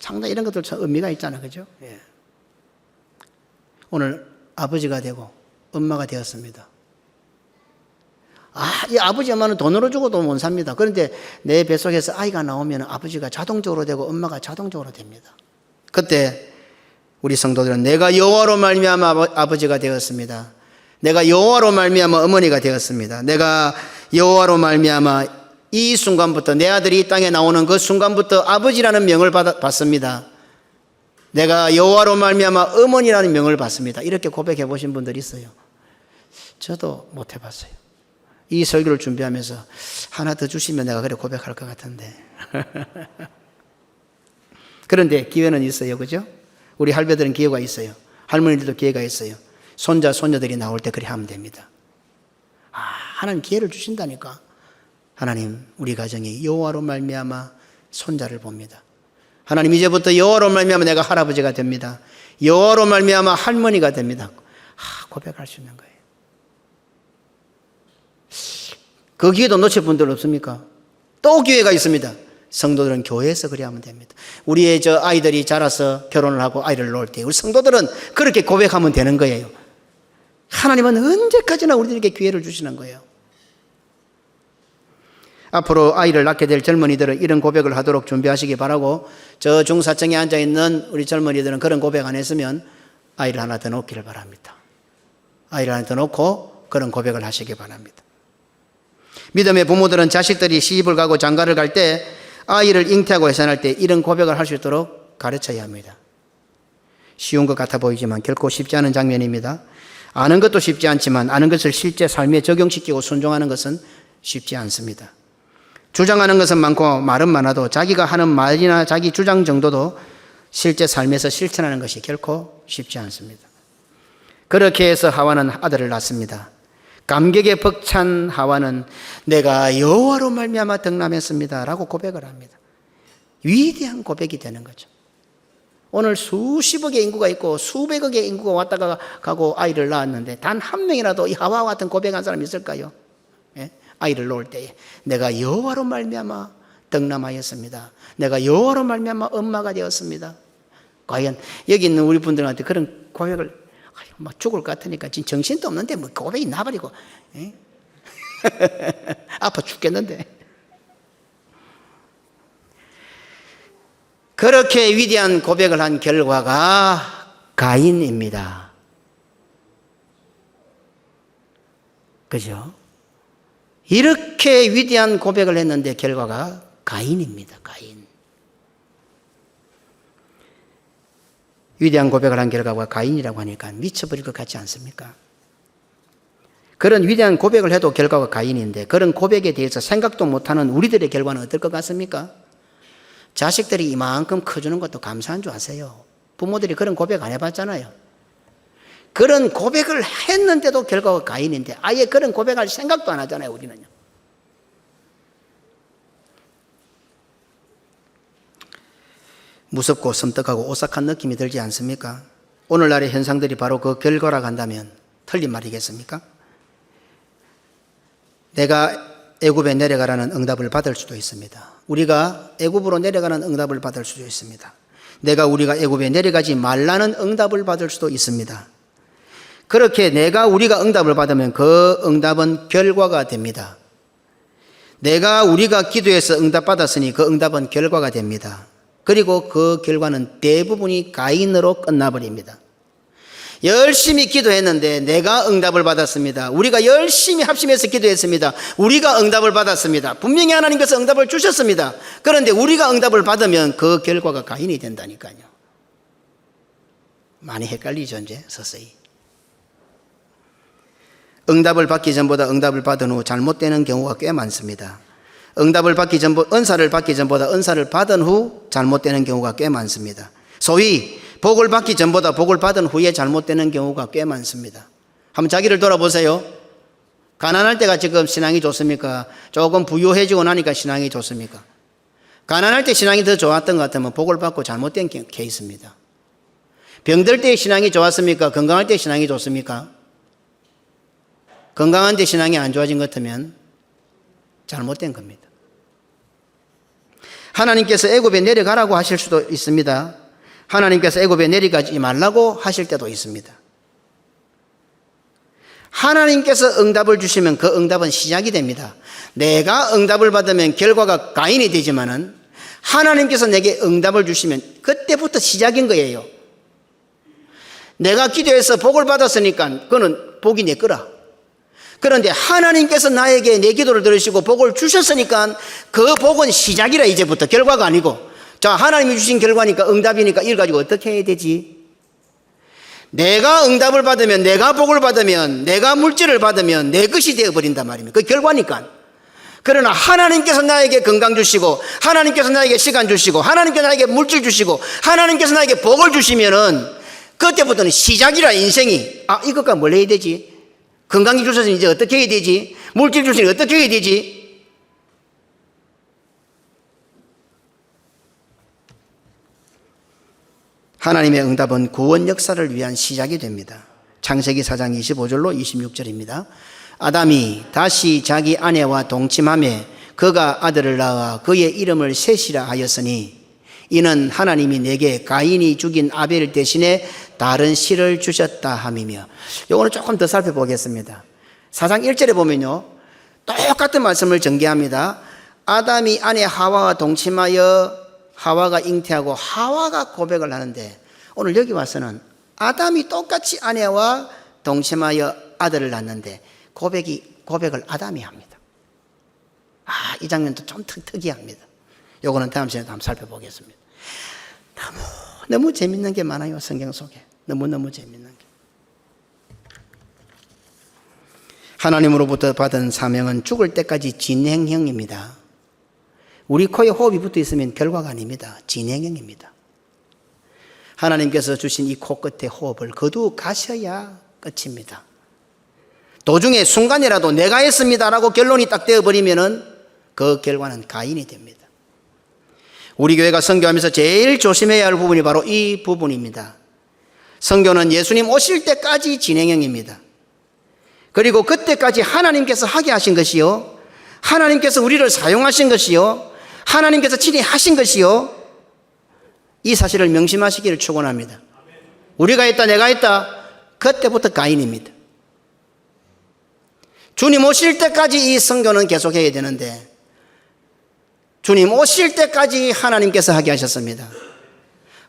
상당히 이런 것들 참 의미가 있잖아, 그죠? 예. 오늘 아버지가 되고 엄마가 되었습니다. 이 아버지 엄마는 돈으로 주고도 못 삽니다. 그런데 내 뱃속에서 아이가 나오면 아버지가 자동적으로 되고 엄마가 자동적으로 됩니다. 그때 우리 성도들은 내가 여호와로 말미암아 아버지가 되었습니다. 내가 여호와로 말미암아 어머니가 되었습니다. 내가 여호와로 말미암아 이 순간부터 내 아들이 이 땅에 나오는 그 순간부터 아버지라는 명을 받습니다. 내가 여호와로 말미암아 어머니라는 명을 받습니다. 이렇게 고백해 보신 분들이 있어요. 저도 못 해봤어요. 이 설교를 준비하면서 하나 더 주시면 내가 그래 고백할 것 같은데. 그런데 기회는 있어요, 그죠? 우리 할배들은 기회가 있어요. 할머니들도 기회가 있어요. 손자, 손녀들이 나올 때 그래 하면 됩니다. 하나님 기회를 주신다니까. 하나님 우리 가정에 여호와로 말미암아 손자를 봅니다. 하나님 이제부터 여호와로 말미암아 내가 할아버지가 됩니다. 여호와로 말미암아 할머니가 됩니다. 고백할 수 있는 거예요. 그 기회도 놓칠 분들 없습니까? 또 기회가 있습니다. 성도들은 교회에서 그래 하면 됩니다. 우리의 아이들이 자라서 결혼을 하고 아이를 낳을 때 우리 성도들은 그렇게 고백하면 되는 거예요. 하나님은 언제까지나 우리들에게 기회를 주시는 거예요. 앞으로 아이를 낳게 될 젊은이들은 이런 고백을 하도록 준비하시기 바라고, 저 중사청에 앉아있는 우리 젊은이들은 그런 고백 안 했으면 아이를 하나 더 놓기를 바랍니다. 아이를 하나 더 놓고 그런 고백을 하시기 바랍니다. 믿음의 부모들은 자식들이 시집을 가고 장가를 갈 때 아이를 잉태하고 해산할 때 이런 고백을 할 수 있도록 가르쳐야 합니다. 쉬운 것 같아 보이지만 결코 쉽지 않은 장면입니다. 아는 것도 쉽지 않지만 아는 것을 실제 삶에 적용시키고 순종하는 것은 쉽지 않습니다. 주장하는 것은 많고 말은 많아도 자기가 하는 말이나 자기 주장 정도도 실제 삶에서 실천하는 것이 결코 쉽지 않습니다. 그렇게 해서 하와는 아들을 낳습니다. 감격에 벅찬 하와는 내가 여호와로 말미암아 덕남했습니다 라고 고백을 합니다. 위대한 고백이 되는 거죠. 오늘 수십억의 인구가 있고 수백억의 인구가 왔다가 가고 아이를 낳았는데 단 한 명이라도 이 하와와 같은 고백한 사람이 있을까요? 예? 아이를 놓을 때에 내가 여호와로 말미암아 덕남하였습니다. 내가 여호와로 말미암아 엄마가 되었습니다. 과연 여기 있는 우리 분들한테 그런 고백을 막 죽을 것 같으니까 지금 정신도 없는데 뭐 고백이 나버리고 아파 죽겠는데. 그렇게 위대한 고백을 한 결과가 가인입니다. 그죠? 이렇게 위대한 고백을 했는데 결과가 가인입니다. 가인. 위대한 고백을 한 결과가 가인이라고 하니까 미쳐버릴 것 같지 않습니까? 그런 위대한 고백을 해도 결과가 가인인데 그런 고백에 대해서 생각도 못하는 우리들의 결과는 어떨 것 같습니까? 자식들이 이만큼 커주는 것도 감사한 줄 아세요? 부모들이 그런 고백 안 해봤잖아요. 그런 고백을 했는데도 결과가 가인인데 아예 그런 고백할 생각도 안 하잖아요, 우리는요. 무섭고 섬뜩하고 오싹한 느낌이 들지 않습니까? 오늘날의 현상들이 바로 그 결과라고 한다면 틀린 말이겠습니까? 내가 애굽에 내려가라는 응답을 받을 수도 있습니다. 우리가 애굽으로 내려가는 응답을 받을 수도 있습니다. 우리가 애굽에 내려가지 말라는 응답을 받을 수도 있습니다. 그렇게 우리가 응답을 받으면 그 응답은 결과가 됩니다. 우리가 기도해서 응답받았으니 그 응답은 결과가 됩니다. 그리고 그 결과는 대부분이 가인으로 끝나버립니다. 열심히 기도했는데 내가 응답을 받았습니다. 우리가 열심히 합심해서 기도했습니다. 우리가 응답을 받았습니다. 분명히 하나님께서 응답을 주셨습니다. 그런데 우리가 응답을 받으면 그 결과가 가인이 된다니까요. 많이 헷갈리죠, 이제 서서히. 응답을 받기 전보다 응답을 받은 후 잘못되는 경우가 꽤 많습니다. 은사를 받기 전보다 은사를 받은 후 잘못되는 경우가 꽤 많습니다. 소위 복을 받기 전보다 복을 받은 후에 잘못되는 경우가 꽤 많습니다. 한번 자기를 돌아보세요. 가난할 때가 지금 신앙이 좋습니까? 조금 부유해지고 나니까 신앙이 좋습니까? 가난할 때 신앙이 더 좋았던 것 같으면 복을 받고 잘못된 케이스입니다. 병들 때 신앙이 좋았습니까? 건강할 때 신앙이 좋습니까? 건강한 데 신앙이 안 좋아진 것 같으면 잘못된 겁니다. 하나님께서 애굽에 내려가라고 하실 수도 있습니다. 하나님께서 애굽에 내려가지 말라고 하실 때도 있습니다. 하나님께서 응답을 주시면 그 응답은 시작이 됩니다. 내가 응답을 받으면 결과가 가인이 되지만은 하나님께서 내게 응답을 주시면 그때부터 시작인 거예요. 내가 기도해서 복을 받았으니까 그거는 복이 내 거라. 그런데 하나님께서 나에게 내 기도를 들으시고 복을 주셨으니까 그 복은 시작이라. 이제부터 결과가 아니고. 자, 하나님이 주신 결과니까 응답이니까 이걸 가지고 어떻게 해야 되지? 내가 응답을 받으면, 내가 복을 받으면, 내가 물질을 받으면 내 것이 되어버린단 말입니다. 그 결과니까. 그러나 하나님께서 나에게 건강 주시고, 하나님께서 나에게 시간 주시고, 하나님께서 나에게 물질 주시고, 하나님께서 나에게 복을 주시면은 그때부터는 시작이라. 인생이. 이것과 뭘 해야 되지? 건강이 주셔서 이제 어떻게 해야 되지? 물질 주시니 어떻게 해야 되지? 하나님의 응답은 구원 역사를 위한 시작이 됩니다. 창세기 4장 25절로 26절입니다. 아담이 다시 자기 아내와 동침하매 그가 아들을 낳아 그의 이름을 셋이라 하였으니 이는 하나님이 내게 가인이 죽인 아벨 대신에 다른 씨를 주셨다 함이며. 요거는 조금 더 살펴보겠습니다. 4장 1절에 보면요, 똑같은 말씀을 전개합니다. 아담이 아내 하와와 동침하여 하와가 잉태하고 하와가 고백을 하는데, 오늘 여기 와서는 아담이 똑같이 아내와 동침하여 아들을 낳는데 고백을 아담이 합니다. 이 장면도 좀 특이합니다. 요거는 다음 시간에 한번 살펴보겠습니다. 너무 재밌는 게 많아요. 성경 속에. 너무너무 재밌는 게. 하나님으로부터 받은 사명은 죽을 때까지 진행형입니다. 우리 코에 호흡이 붙어 있으면 결과가 아닙니다. 진행형입니다. 하나님께서 주신 이 코끝에 호흡을 거두어 가셔야 끝입니다. 도중에 순간이라도 내가 했습니다라고 결론이 딱 되어버리면은 그 결과는 가인이 됩니다. 우리 교회가 선교하면서 제일 조심해야 할 부분이 바로 이 부분입니다. 선교는 예수님 오실 때까지 진행형입니다. 그리고 그때까지 하나님께서 하게 하신 것이요, 하나님께서 우리를 사용하신 것이요, 하나님께서 친히 하신 것이요, 이 사실을 명심하시기를 축원합니다. 우리가 했다, 내가 했다, 그때부터 가인입니다. 주님 오실 때까지 이 선교는 계속해야 되는데 주님 오실 때까지 하나님께서 하게 하셨습니다.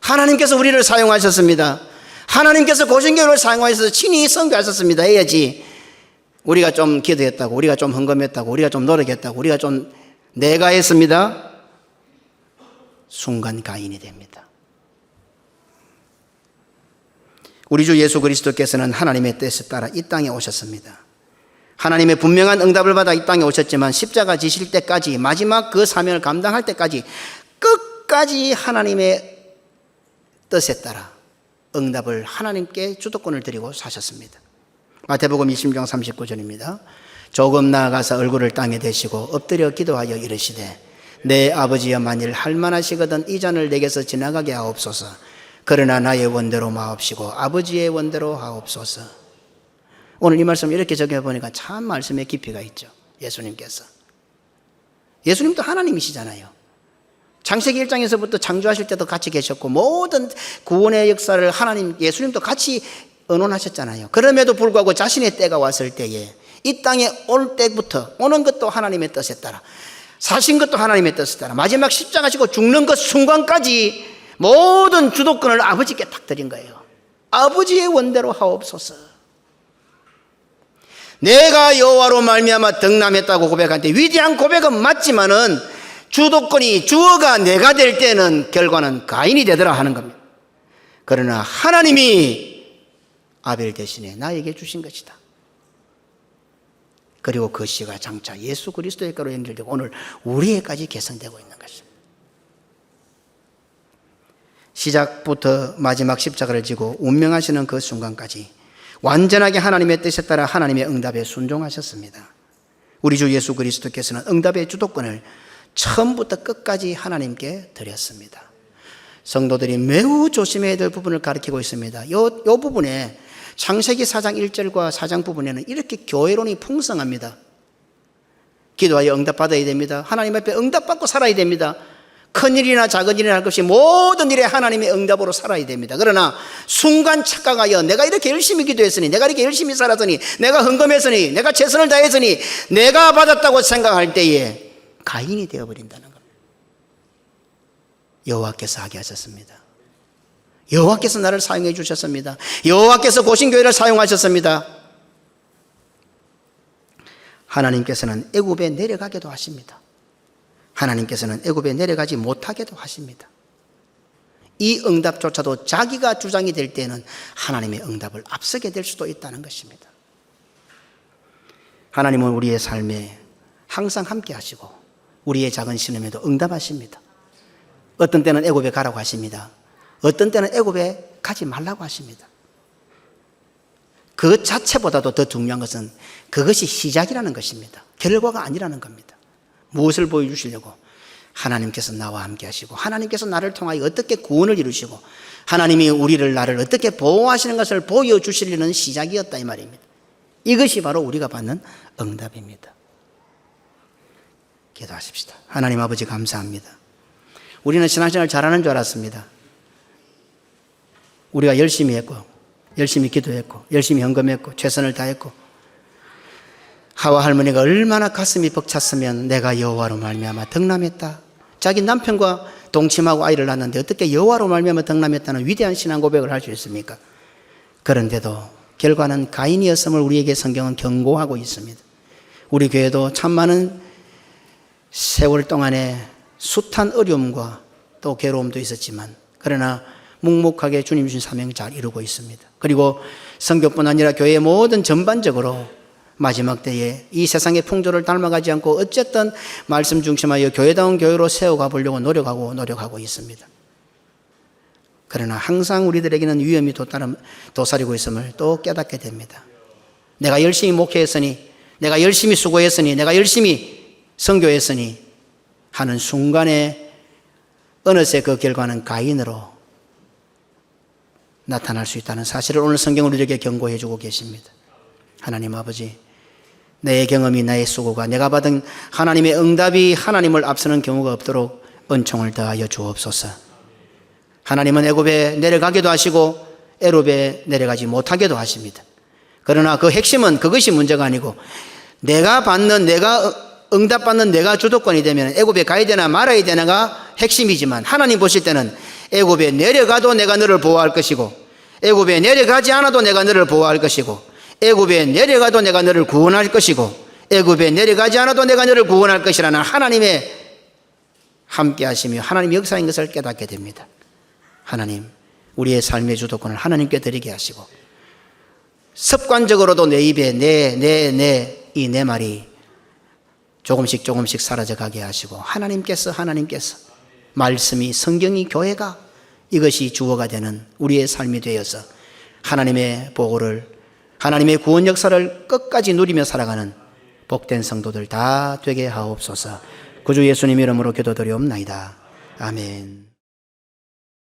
하나님께서 우리를 사용하셨습니다. 하나님께서 고신교를 사용하셔서 친히 선교하셨습니다. 해야지 우리가 좀 기도했다고, 우리가 좀 헌금했다고, 우리가 좀 노력했다고, 우리가 좀 내가 했습니다. 순간 가인이 됩니다. 우리 주 예수 그리스도께서는 하나님의 뜻에 따라 이 땅에 오셨습니다. 하나님의 분명한 응답을 받아 이 땅에 오셨지만 십자가 지실 때까지, 마지막 그 사명을 감당할 때까지 끝까지 하나님의 뜻에 따라 응답을 하나님께 주도권을 드리고 사셨습니다. 마태복음 26장 39절입니다. 조금 나아가서 얼굴을 땅에 대시고 엎드려 기도하여 이르시되 내 아버지여 만일 할만하시거든 이 잔을 내게서 지나가게 하옵소서. 그러나 나의 원대로 마옵시고 아버지의 원대로 하옵소서. 오늘 이 말씀 이렇게 적혀보니까 참 말씀의 깊이가 있죠. 예수님께서. 예수님도 하나님이시잖아요. 창세기 1장에서부터 창조하실 때도 같이 계셨고 모든 구원의 역사를 하나님, 예수님도 같이 언론하셨잖아요. 그럼에도 불구하고 자신의 때가 왔을 때에 이 땅에 올 때부터 오는 것도 하나님의 뜻에 따라, 사신 것도 하나님의 뜻에 따라, 마지막 십자가 지고 죽는 것 순간까지 모든 주도권을 아버지께 딱 드린 거예요. 아버지의 원대로 하옵소서. 내가 여호와로 말미암아 득남했다고 고백할 때 위대한 고백은 맞지만은 주도권이 주어가 내가 될 때는 결과는 가인이 되더라 하는 겁니다. 그러나 하나님이 아벨 대신에 나에게 주신 것이다. 그리고 그 씨가 장차 예수 그리스도에게로 연결되고 오늘 우리에까지 개선되고 있는 것입니다. 시작부터 마지막 십자가를 지고 운명하시는 그 순간까지 완전하게 하나님의 뜻에 따라 하나님의 응답에 순종하셨습니다. 우리 주 예수 그리스도께서는 응답의 주도권을 처음부터 끝까지 하나님께 드렸습니다. 성도들이 매우 조심해야 될 부분을 가리키고 있습니다. 이 부분에 창세기 4장 1절과 4장 부분에는 이렇게 교회론이 풍성합니다. 기도하여 응답받아야 됩니다. 하나님 앞에 응답받고 살아야 됩니다. 큰일이나 작은 일이나 할 것이 모든 일에 하나님의 응답으로 살아야 됩니다. 그러나 순간 착각하여 내가 이렇게 열심히 기도했으니, 내가 이렇게 열심히 살았으니, 내가 헌금했으니, 내가 최선을 다했으니 내가 받았다고 생각할 때에 가인이 되어버린다는 겁니다. 여호와께서 하게 하셨습니다. 여호와께서 나를 사용해 주셨습니다. 여호와께서 고신교회를 사용하셨습니다. 하나님께서는 애굽에 내려가게도 하십니다. 하나님께서는 애굽에 내려가지 못하게도 하십니다. 이 응답조차도 자기가 주장이 될 때는 하나님의 응답을 앞서게 될 수도 있다는 것입니다. 하나님은 우리의 삶에 항상 함께 하시고 우리의 작은 신음에도 응답하십니다. 어떤 때는 애굽에 가라고 하십니다. 어떤 때는 애굽에 가지 말라고 하십니다. 그 자체보다도 더 중요한 것은 그것이 시작이라는 것입니다. 결과가 아니라는 겁니다. 무엇을 보여주시려고? 하나님께서 나와 함께 하시고 하나님께서 나를 통하여 어떻게 구원을 이루시고 하나님이 나를 어떻게 보호하시는 것을 보여주시려는 시작이었다 이 말입니다. 이것이 바로 우리가 받는 응답입니다. 기도하십시다. 하나님 아버지 감사합니다. 우리는 신앙생활 잘하는 줄 알았습니다. 우리가 열심히 했고 열심히 기도했고 열심히 헌금했고 최선을 다했고 하와 할머니가 얼마나 가슴이 벅찼으면 내가 여호와로 말미암아 득남했다. 자기 남편과 동침하고 아이를 낳았는데 어떻게 여호와로 말미암아 득남했다는 위대한 신앙 고백을 할 수 있습니까? 그런데도 결과는 가인이었음을 우리에게 성경은 경고하고 있습니다. 우리 교회도 참 많은 세월 동안에 숱한 어려움과 또 괴로움도 있었지만 그러나 묵묵하게 주님 주신 사명 잘 이루고 있습니다. 그리고 성교뿐 아니라 교회 모든 전반적으로 마지막 때에 이 세상의 풍조를 닮아가지 않고 어쨌든 말씀 중심하여 교회다운 교회로 세워가 보려고 노력하고 있습니다. 그러나 항상 우리들에게는 위험이 도사리고 있음을 또 깨닫게 됩니다. 내가 열심히 목회했으니, 내가 열심히 수고했으니, 내가 열심히 선교했으니 하는 순간에 어느새 그 결과는 가인으로 나타날 수 있다는 사실을 오늘 성경은 우리에게 경고해 주고 계십니다. 하나님 아버지, 내 경험이, 나의 수고가, 내가 받은 하나님의 응답이 하나님을 앞서는 경우가 없도록 은총을 더하여 주옵소서. 하나님은 애굽에 내려가기도 하시고 애굽에 내려가지 못하게도 하십니다. 그러나 그 핵심은 그것이 문제가 아니고 내가 응답받는 내가 주도권이 되면 애굽에 가야 되나 말아야 되나가 핵심이지만 하나님 보실 때는 애굽에 내려가도 내가 너를 보호할 것이고 애굽에 내려가지 않아도 내가 너를 보호할 것이고 애굽에 내려가도 내가 너를 구원할 것이고 애굽에 내려가지 않아도 내가 너를 구원할 것이라는 하나님의 함께 하시며 하나님 역사인 것을 깨닫게 됩니다. 하나님, 우리의 삶의 주도권을 하나님께 드리게 하시고 습관적으로도 내 입에 이 내 말이 조금씩 사라져가게 하시고 하나님께서 말씀이, 성경이, 교회가 이것이 주어가 되는 우리의 삶이 되어서 하나님의 보고를, 하나님의 구원 역사를 끝까지 누리며 살아가는 복된 성도들 다 되게 하옵소서. 구주 예수님 이름으로 기도드리옵나이다. 아멘.